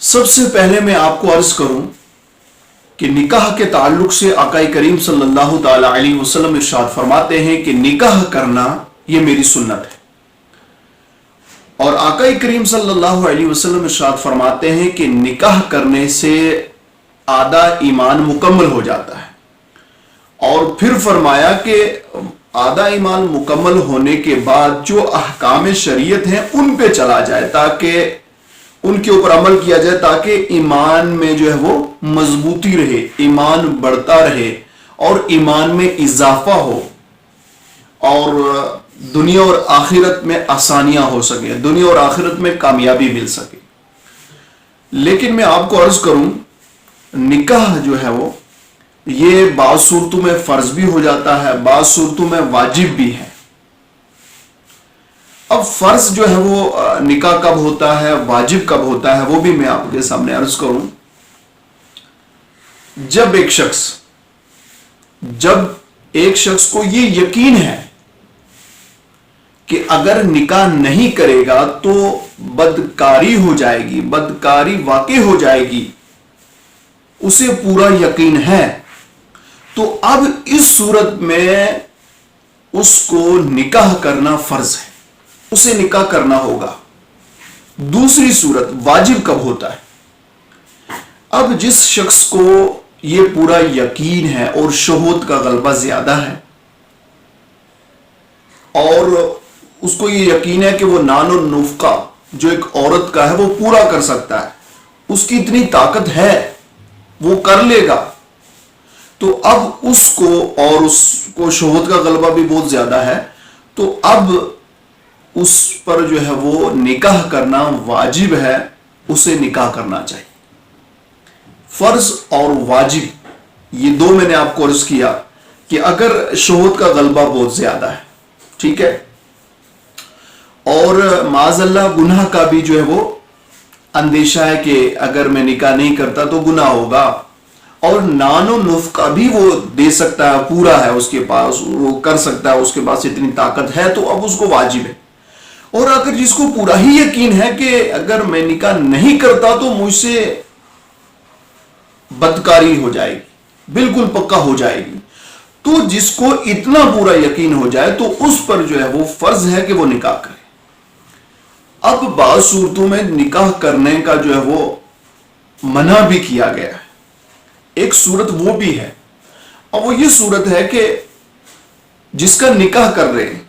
سب سے پہلے میں آپ کو عرض کروں کہ نکاح کے تعلق سے آقا کریم صلی اللہ تعالی علیہ وسلم ارشاد فرماتے ہیں کہ نکاح کرنا یہ میری سنت ہے، اور آقا کریم صلی اللہ علیہ وسلم ارشاد فرماتے ہیں کہ نکاح کرنے سے آدھا ایمان مکمل ہو جاتا ہے، اور پھر فرمایا کہ آدھا ایمان مکمل ہونے کے بعد جو احکام شریعت ہیں ان پہ چلا جائے، تاکہ ان کے اوپر عمل کیا جائے، تاکہ ایمان میں جو ہے وہ مضبوطی رہے، ایمان بڑھتا رہے اور ایمان میں اضافہ ہو، اور دنیا اور آخرت میں آسانیاں ہو سکے، دنیا اور آخرت میں کامیابی مل سکے۔ لیکن میں آپ کو عرض کروں، نکاح جو ہے وہ یہ بعض صورتوں میں فرض بھی ہو جاتا ہے، بعض صورتوں میں واجب بھی ہے۔ اب فرض جو ہے وہ نکاح کب ہوتا ہے، واجب کب ہوتا ہے، وہ بھی میں آپ کے سامنے عرض کروں۔ جب ایک شخص کو یہ یقین ہے کہ اگر نکاح نہیں کرے گا تو بدکاری ہو جائے گی، بدکاری واقع ہو جائے گی، اسے پورا یقین ہے، تو اب اس صورت میں اس کو نکاح کرنا فرض ہے، اسے نکاح کرنا ہوگا۔ دوسری صورت واجب کب ہوتا ہے؟ اب جس شخص کو یہ پورا یقین ہے اور شہوت کا غلبہ زیادہ ہے، اور اس کو یہ یقین ہے کہ وہ نان و نفقہ جو ایک عورت کا ہے وہ پورا کر سکتا ہے، اس کی اتنی طاقت ہے، وہ کر لے گا، تو اب اس کو شہوت کا غلبہ بھی بہت زیادہ ہے، تو اب اس پر جو ہے وہ نکاح کرنا واجب ہے، اسے نکاح کرنا چاہیے۔ فرض اور واجب یہ دو میں نے آپ کو عرض کیا کہ اگر شہوت کا غلبہ بہت زیادہ ہے، ٹھیک ہے، اور معاذ اللہ گناہ کا بھی جو ہے وہ اندیشہ ہے کہ اگر میں نکاح نہیں کرتا تو گناہ ہوگا، اور نان و نفقہ بھی وہ دے سکتا ہے، پورا ہے اس کے پاس، وہ کر سکتا ہے، اس کے پاس اتنی طاقت ہے، تو اب اس کو واجب ہے۔ اور اگر جس کو پورا ہی یقین ہے کہ اگر میں نکاح نہیں کرتا تو مجھ سے بدکاری ہو جائے گی، بالکل پکا ہو جائے گی، تو جس کو اتنا پورا یقین ہو جائے تو اس پر جو ہے وہ فرض ہے کہ وہ نکاح کرے۔ اب بعض صورتوں میں نکاح کرنے کا جو ہے وہ منع بھی کیا گیا ہے۔ ایک صورت وہ بھی ہے، اور وہ یہ صورت ہے کہ جس کا نکاح کر رہے ہیں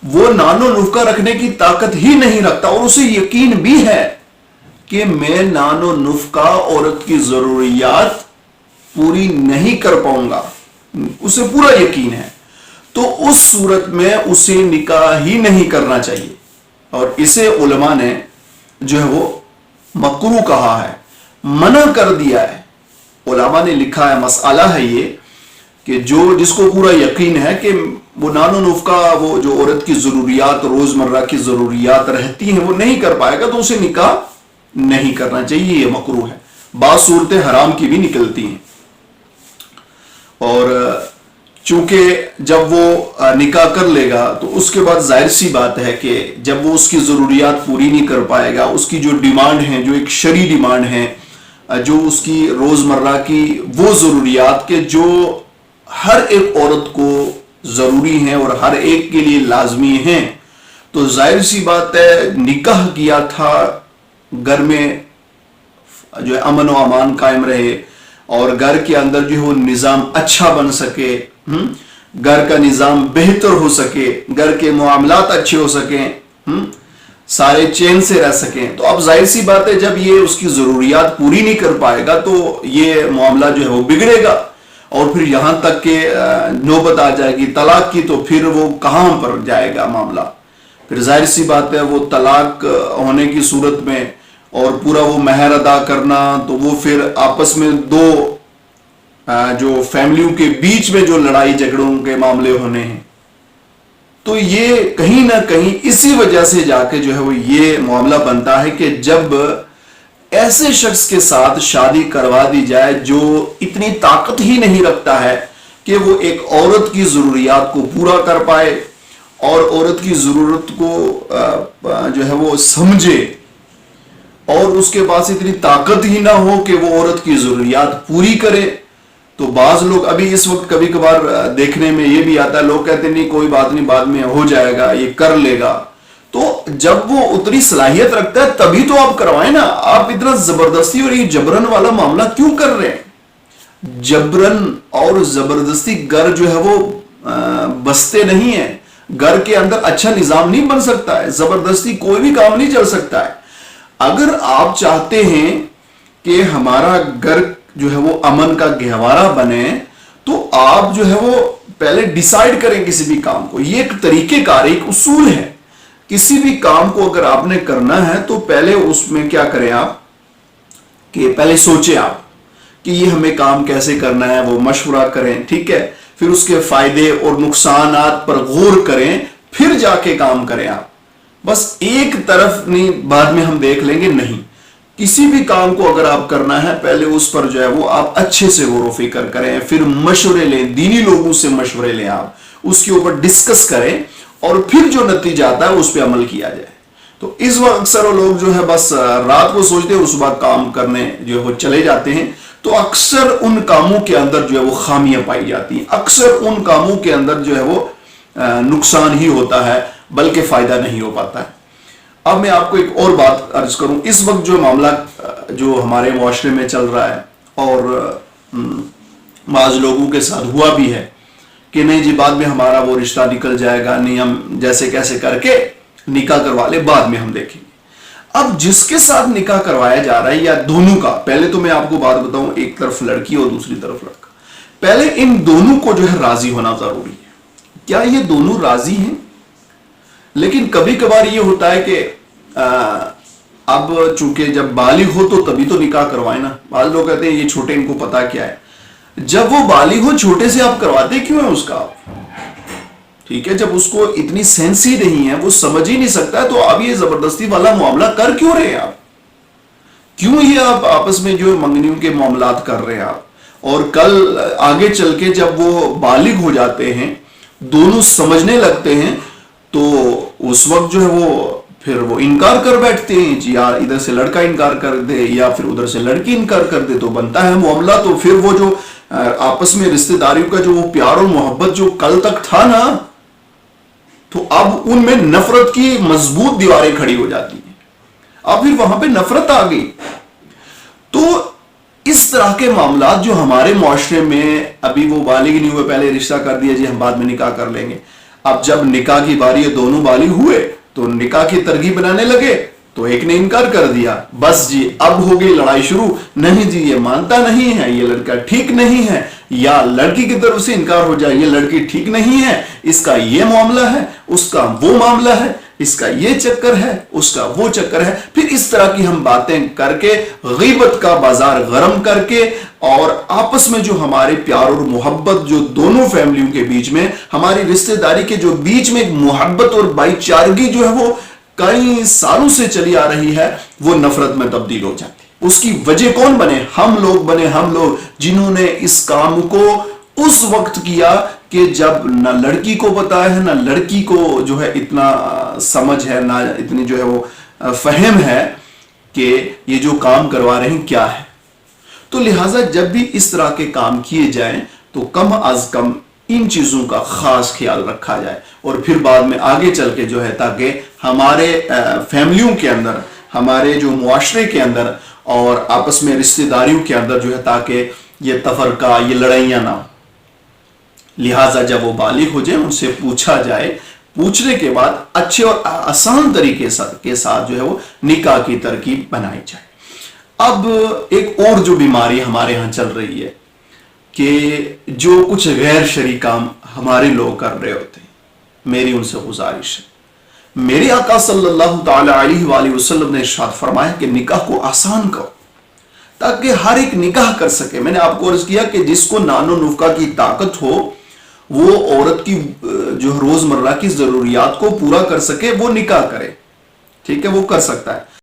وہ نان و نفقہ رکھنے کی طاقت ہی نہیں رکھتا، اور اسے یقین بھی ہے کہ میں نان و نفقہ عورت کی ضروریات پوری نہیں کر پاؤں گا، اسے پورا یقین ہے، تو اس صورت میں اسے نکاح ہی نہیں کرنا چاہیے، اور اسے علماء نے جو ہے وہ مکروہ کہا ہے، منع کر دیا ہے۔ علماء نے لکھا ہے، مسئلہ ہے یہ کہ جس کو پورا یقین ہے کہ وہ نان و نفقہ، وہ جو عورت کی ضروریات، روزمرہ کی ضروریات رہتی ہیں، وہ نہیں کر پائے گا، تو اسے نکاح نہیں کرنا چاہیے، یہ مکروہ ہے۔ بعض صورتیں حرام کی بھی نکلتی ہیں، اور چونکہ جب وہ نکاح کر لے گا تو اس کے بعد ظاہر سی بات ہے کہ جب وہ اس کی ضروریات پوری نہیں کر پائے گا، اس کی جو ڈیمانڈ ہیں، جو ایک شرعی ڈیمانڈ ہیں، جو اس کی روزمرہ کی وہ ضروریات کے جو ہر ایک عورت کو ضروری ہیں اور ہر ایک کے لیے لازمی ہیں، تو ظاہر سی بات ہے نکاح کیا تھا، گھر میں جو ہے امن و امان قائم رہے، اور گھر کے اندر جو ہے وہ نظام اچھا بن سکے، گھر کا نظام بہتر ہو سکے، گھر کے معاملات اچھے ہو سکیں، سارے چین سے رہ سکیں، تو اب ظاہر سی بات ہے جب یہ اس کی ضروریات پوری نہیں کر پائے گا تو یہ معاملہ جو ہے وہ بگڑے گا، اور پھر یہاں تک کہ نوبت آ جائے گی طلاق کی، تو پھر وہ کہاں پر جائے گا معاملہ؟ پھر ظاہر سی بات ہے وہ طلاق ہونے کی صورت میں اور پورا وہ مہر ادا کرنا، تو وہ پھر آپس میں دو جو فیملیوں کے بیچ میں جو لڑائی جھگڑوں کے معاملے ہونے ہیں، تو یہ کہیں نہ کہیں اسی وجہ سے جا کے جو ہے وہ یہ معاملہ بنتا ہے کہ جب ایسے شخص کے ساتھ شادی کروا دی جائے جو اتنی طاقت ہی نہیں رکھتا ہے کہ وہ ایک عورت کی ضروریات کو پورا کر پائے، اور عورت کی ضرورت کو جو ہے وہ سمجھے، اور اس کے پاس اتنی طاقت ہی نہ ہو کہ وہ عورت کی ضروریات پوری کرے. تو بعض لوگ ابھی اس وقت کبھی کبھار دیکھنے میں یہ بھی آتا ہے, لوگ کہتے ہیں نہیں کوئی بات نہیں, بعد میں ہو جائے گا, یہ کر لے گا. تو جب وہ اتنی صلاحیت رکھتا ہے تبھی تو آپ کروائیں نا. آپ اتنا زبردستی اور یہ جبرن والا معاملہ کیوں کر رہے ہیں؟ جبرن اور زبردستی گھر جو ہے وہ بستے نہیں ہیں. گھر کے اندر اچھا نظام نہیں بن سکتا ہے, زبردستی کوئی بھی کام نہیں چل سکتا ہے. اگر آپ چاہتے ہیں کہ ہمارا گھر جو ہے وہ امن کا گہوارہ بنے تو آپ جو ہے وہ پہلے ڈیسائیڈ کریں کسی بھی کام کو. یہ ایک طریقہ کار, ایک اصول ہے. کسی بھی کام کو اگر آپ نے کرنا ہے تو پہلے اس میں کیا کریں آپ کہ پہلے سوچیں آپ کہ یہ ہمیں کام کیسے کرنا ہے, وہ مشورہ کریں, ٹھیک ہے. پھر اس کے فائدے اور نقصانات پر غور کریں, پھر جا کے کام کریں آپ. بس ایک طرف نہیں بعد میں ہم دیکھ لیں گے, نہیں. کسی بھی کام کو اگر آپ کرنا ہے پہلے اس پر جو ہے وہ آپ اچھے سے غور و فکر کریں, پھر مشورے لیں, دینی لوگوں سے مشورے لیں, آپ اس کے اوپر ڈسکس کریں اور پھر جو نتیجہ آتا ہے اس پہ عمل کیا جائے. تو اس وقت اکثر لوگ جو ہے بس رات کو سوچتے ہیں اور صبح کام کرنے جو ہے وہ چلے جاتے ہیں. تو اکثر ان کاموں کے اندر جو ہے وہ خامیاں پائی جاتی ہیں, اکثر ان کاموں کے اندر جو ہے وہ نقصان ہی ہوتا ہے بلکہ فائدہ نہیں ہو پاتا ہے. اب میں آپ کو ایک اور بات عرض کروں. اس وقت جو معاملہ جو ہمارے معاشرے میں چل رہا ہے اور بعض لوگوں کے ساتھ ہوا بھی ہے کہ نہیں جی بعد میں ہمارا وہ رشتہ نکل جائے گا, نہیں ہم جیسے کیسے کر کے نکاح کروا لے, بعد میں ہم دیکھیں گے. اب جس کے ساتھ نکاح کروایا جا رہا ہے یا دونوں کا, پہلے تو میں آپ کو بات بتاؤں, ایک طرف لڑکی اور دوسری طرف لڑکا, پہلے ان دونوں کو جو ہے راضی ہونا ضروری ہے. کیا یہ دونوں راضی ہیں؟ لیکن کبھی کبھار یہ ہوتا ہے کہ اب چونکہ جب بالغ ہو تو تبھی تو نکاح کروائے نا. بعض لوگ کہتے ہیں یہ چھوٹے, ان کو پتا کیا ہے. جب وہ بالغ ہو چھوٹے سے آپ کرواتے کیوں ہیں اس کا؟ ٹھیک ہے, جب اس کو اتنی سینس ہی نہیں ہے, وہ سمجھ ہی نہیں سکتا ہے, تو اب یہ زبردستی والا معاملہ کر کیوں رہے ہیں آپ؟ کیوں یہ آپ آپس میں جو منگنیوں کے معاملات کر رہے ہیں آپ؟ اور کل آگے چل کے جب وہ بالغ ہو جاتے ہیں, دونوں سمجھنے لگتے ہیں, تو اس وقت جو ہے وہ پھر وہ انکار کر بیٹھتے ہیں جی, یار ادھر سے لڑکا انکار کر دے یا پھر ادھر سے لڑکی انکار کر دے تو بنتا ہے معاملہ. تو پھر وہ جو آپس میں رشتہ داریوں کا جو وہ پیار اور محبت جو کل تک تھا نا, تو اب ان میں نفرت کی مضبوط دیواریں کھڑی ہو جاتی ہیں. اب پھر وہاں پہ نفرت آ گئی. تو اس طرح کے معاملات جو ہمارے معاشرے میں ابھی وہ بالغ نہیں ہوئے, پہلے رشتہ کر دیا جی ہم بعد میں نکاح کر لیں گے. اب جب نکاح کی باری ہے, دونوں بالغ ہوئے تو نکاح کی ترغیب بنانے لگے, تو ایک نے انکار کر دیا, بس جی اب ہو گئی لڑائی شروع. نہیں جی یہ مانتا نہیں ہے, یہ لڑکا ٹھیک نہیں ہے, یا لڑکی کی طرف سے انکار ہو جائے, یہ لڑکی ٹھیک نہیں ہے, اس کا یہ معاملہ ہے, اس کا وہ معاملہ ہے, اس کا یہ چکر ہے, اس کا وہ چکر ہے. پھر اس طرح کی ہم باتیں کر کے غیبت کا بازار گرم کر کے, اور آپس میں جو ہمارے پیار اور محبت جو دونوں فیملیوں کے بیچ میں, ہماری رشتہ داری کے جو بیچ میں ایک محبت اور بھائی چارگی جو ہے وہ کئی سالوں سے چلی آ رہی ہے, وہ نفرت میں تبدیل ہو جاتی. اس کی وجہ کون بنے؟ ہم لوگ بنے, ہم لوگ جنہوں نے اس کام کو اس وقت کیا کہ جب نہ لڑکی کو پتا ہے, نہ لڑکی کو جو ہے اتنا سمجھ ہے, نہ اتنی جو ہے وہ فہم ہے کہ یہ جو کام کروا رہے ہیں کیا ہے. تو لہٰذا جب بھی اس طرح کے کام کیے جائیں تو کم از کم ان چیزوں کا خاص خیال رکھا جائے, اور پھر بعد میں آگے چل کے جو ہے تاکہ ہمارے فیملیوں کے اندر, ہمارے جو معاشرے کے اندر اور آپس میں رشتہ داریوں کے اندر جو ہے تاکہ یہ تفرقہ, یہ لڑائیاں نہ ہوں. لہٰذا جب وہ بالغ ہو جائیں ان سے پوچھا جائے, پوچھنے کے بعد اچھے اور آسان طریقے کے ساتھ جو ہے وہ نکاح کی ترکیب بنائی جائے. اب ایک اور جو بیماری ہمارے ہاں چل رہی ہے کہ جو کچھ غیر شرعی کام ہمارے لوگ کر رہے ہوتے ہیں, میری ان سے گزارش ہے, میرے آقا صلی اللہ تعالی علیہ وآلہ وسلم نے ارشاد فرمایا کہ نکاح کو آسان کرو تاکہ ہر ایک نکاح کر سکے. میں نے آپ کو عرض کیا کہ جس کو نان و نفقہ کی طاقت ہو, وہ عورت کی جو روزمرہ کی ضروریات کو پورا کر سکے, وہ نکاح کرے, ٹھیک ہے, وہ کر سکتا ہے.